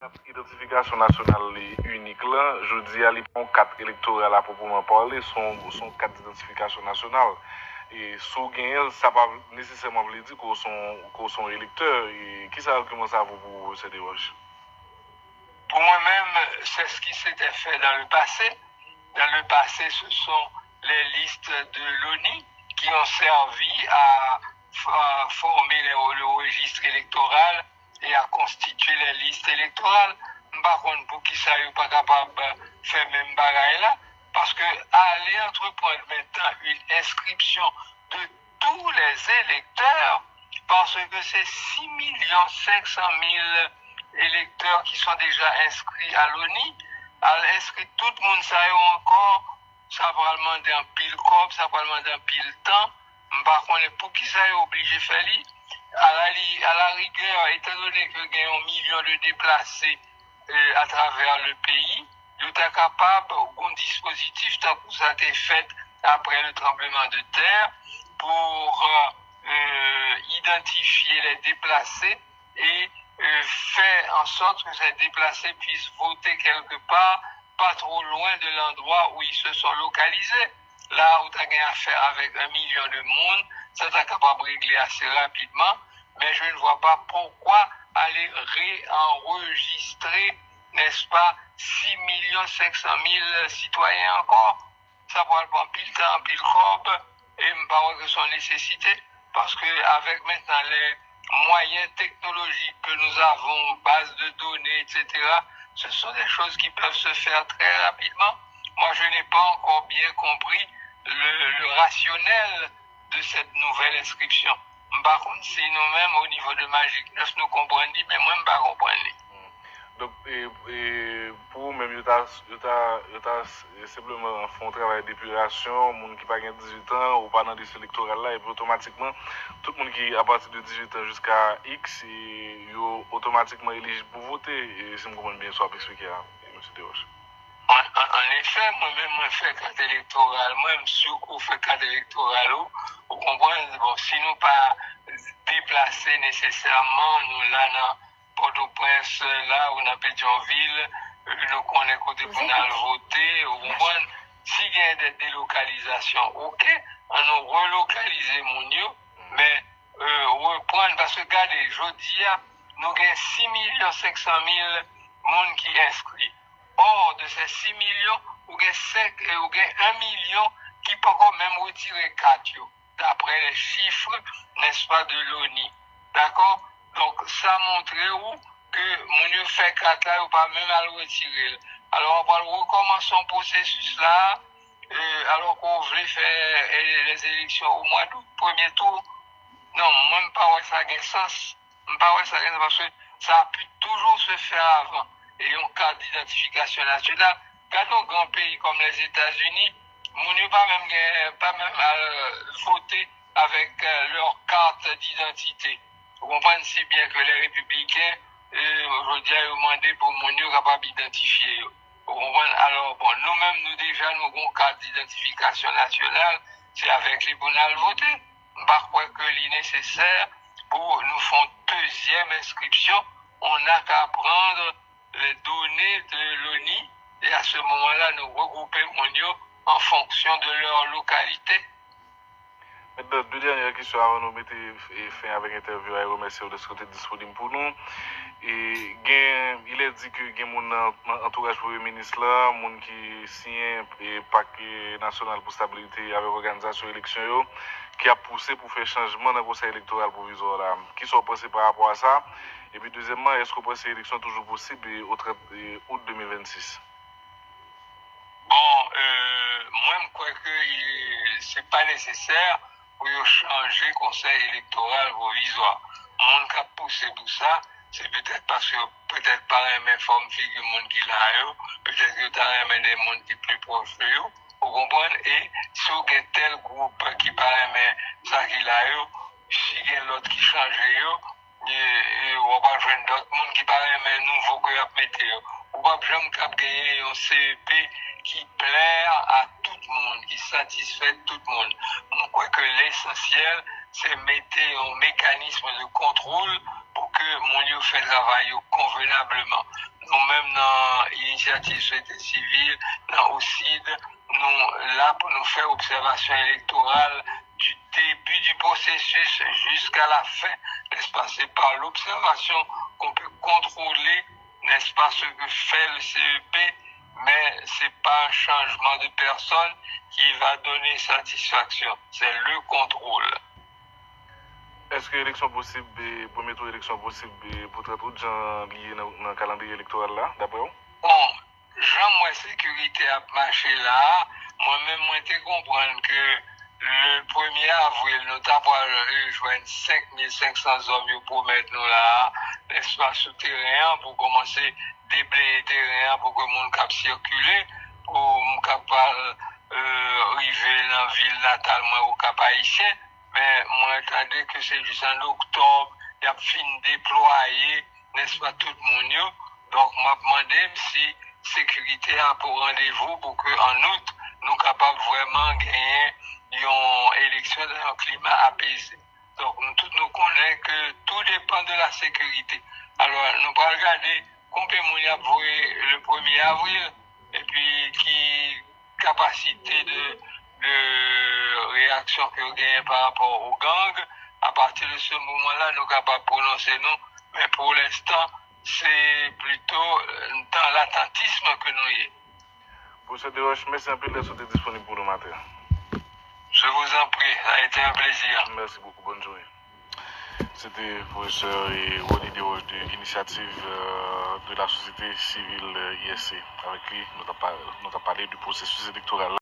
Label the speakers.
Speaker 1: Identification nationale unique là, je dis à l'époque carte électorale à proprement parler, son carte d'identification nationale. Et sous gagnant, ça pas nécessairement veut dire qu'on sont électeurs. Et qui ça comment ça vaut pour ces déroges?
Speaker 2: Pour moi-même, c'est ce qui s'était fait dans le passé. Dans le passé, ce sont les listes de l'ONI qui ont servi à former le registre électoral et à constituer les listes électorales. Par contre, pour qui ça n'est pas capable de faire même bagaille là, parce que aller entreprendre maintenant une inscription de tous les électeurs, parce que c'est 6 500 000 électeurs qui sont déjà inscrits à l'ONI, à inscrit tout le monde, ça y encore, ça va demander un pile corps, ça va demander un pile temps. Par contre, pour qui ça est obligé de faire à la rigueur, étant donné que y a 1 million de déplacés à travers le pays, il est capable, un dispositif, tant que ça a été fait après le tremblement de terre, pour identifier les déplacés et faire en sorte que ces déplacés puissent voter quelque part, pas trop loin de l'endroit où ils se sont localisés. Là où tu as affaire avec 1 million de monde, ça tu capable de régler assez rapidement, mais je ne vois pas pourquoi aller réenregistrer, n'est-ce pas, 6 500 000 citoyens encore. Ça va prendre pile temps, pile corps, et je ne pense que son nécessité, parce qu'avec maintenant les moyens technologiques que nous avons, base de données, etc., ce sont des choses qui peuvent se faire très rapidement. Moi, je n'ai pas encore bien compris le rationnel de cette nouvelle inscription. Par contre, si nous-mêmes, au niveau de Magic 9, nous comprenons, mais moi, je ne comprends pas.
Speaker 1: Donc, pour même, simplement fait un travail d'épuration, les gens qui n'ont pas 18 ans ou pas dans les électorales là, et puis automatiquement, tout le monde qui à partir de 18 ans jusqu'à X, est automatiquement éligible pour voter. Et si je comprends bien, ça va expliquer, M. Deroche.
Speaker 2: En effet, moi-même, je fais carte électorale, moi-même, sûr qu'on fait carte électorale, vous comprenez, bon, si nous pas déplacer nécessairement, nous là, dans Port-au-Prince, là, ou dans Pétionville, nous connaissons côté pour nous voter, vous comprenez, s'il y a des délocalisations, ok, on nous relocaliser mon Dieu, mais reprendre, parce que regardez, je dis, nous avons 6 500 000 monde qui inscrits. Or, de ces 6 millions, vous avez 1 million qui peut quand même retirer 4, d'après les chiffres, n'est-ce pas, de l'ONI. D'accord? Donc, ça montre où que mon fait 4 là, ou pas même à le retirer. Alors, on va recommencer ce processus-là, alors qu'on voulait faire les élections au mois d'août, premier tour. Non, moi, je ne pense pas que ça a sens. Je ne pense pas que ça a sens parce que ça a pu toujours se faire avant. Et un carte d'identification nationale. Quand un grand pays comme les États-Unis, nous n'avons pas même à voter avec leur carte d'identité. Vous comprenez si bien que les républicains, aujourd'hui, ont demandé pour nous capable d'identifier. Vous comprenez? Alors, bon, nous-mêmes, nous déjà, nous avons une carte d'identification nationale, c'est avec les bons à voter. Par quoi que l'est nécessaire pour nous faire deuxième inscription, on n'a qu'à prendre les données de l'ONI et à ce moment-là, nous regrouper mondiaux en fonction de leur localité.
Speaker 1: Maintenant, deux dernières questions avant de nous mettre fin avec l'interview et remercier de ce côté disponible pour nous. Et il est dit que il y a mon entourage pour le ministre là, mon qui signe et paquet national pour stabilité avec l'organisation élection qui a poussé pour faire changement dans le conseil électoral provisoire là. Qui sont pensés par rapport à ça? Et puis deuxièmement, est-ce que cette élection est toujours possible au 30 août 2026?
Speaker 2: Bon, moi je crois que ce n'est pas nécessaire pour changer le conseil électoral provisoire. Mon qui a poussé pour ça, c'est peut-être parce que peut-être pas la même forme figure monde qui l'a, peut-être que tu as des monde qui plus proche de vous, vous comprenez? Et si vous avez tel groupe qui paraît ça qui l'a, si il y a l'autre qui change, on va jouer d'autres monde qui paraît nouveau que vous mettez. On va jamais gagner un CEP qui plaire à tout le monde, qui satisfait tout le monde. Je crois que l'essentiel, c'est mettre un mécanisme de contrôle pour que mon lieu fait travail convenablement. Nous-mêmes, dans l'initiative société civile, dans OCID, nous là pour nous faire observation électorale du début du processus jusqu'à la fin, n'est-ce pas? C'est par l'observation qu'on peut contrôler, n'est-ce pas, ce que fait le CEP, mais c'est pas un changement de personne qui va donner satisfaction, c'est le contrôle.
Speaker 1: Est-ce que l'élection possible, premier tour élection possible, pour tout le gens liés dans le calendrier électoral là, d'après vous?
Speaker 2: Bon, Jean, sécurité a marché là, moi-même, moi, je comprends que le 1er avril, nous avons rejoint 5500 hommes pour mettre nous là, l'espace souterrain, pour commencer à déblayer terrain, pour que le monde puisse circuler, pour nous capable arriver dans la ville natale, moi, au Cap Haïtien. Mais moi, j'attendais que c'est juste en octobre, il y a fini déployer, n'est-ce pas, tout le monde. Donc, je me demandais si sécurité a pour rendez-vous pour qu'en août, nous capables vraiment gagner une élection dans un climat apaisé. Donc, nous tous nous connaissons que tout dépend de la sécurité. Alors, nous allons regarder combien de monde a voué le 1er avril et puis qui capacité de réaction que vous gagnez par rapport aux gangs. À partir de ce moment-là, nous sommes capables de prononcer nous. Mais pour l'instant, c'est plutôt dans l'attentisme que nous y sommes.
Speaker 1: Professeur Desroches, merci un peu d'être disponible pour le matin.
Speaker 2: Je vous en prie, ça a été un plaisir.
Speaker 1: Merci beaucoup, bonne journée. C'était le professeur Ronnie Desroches de l'initiative de la société civile ISC. Avec lui, nous avons parlé du processus électoral.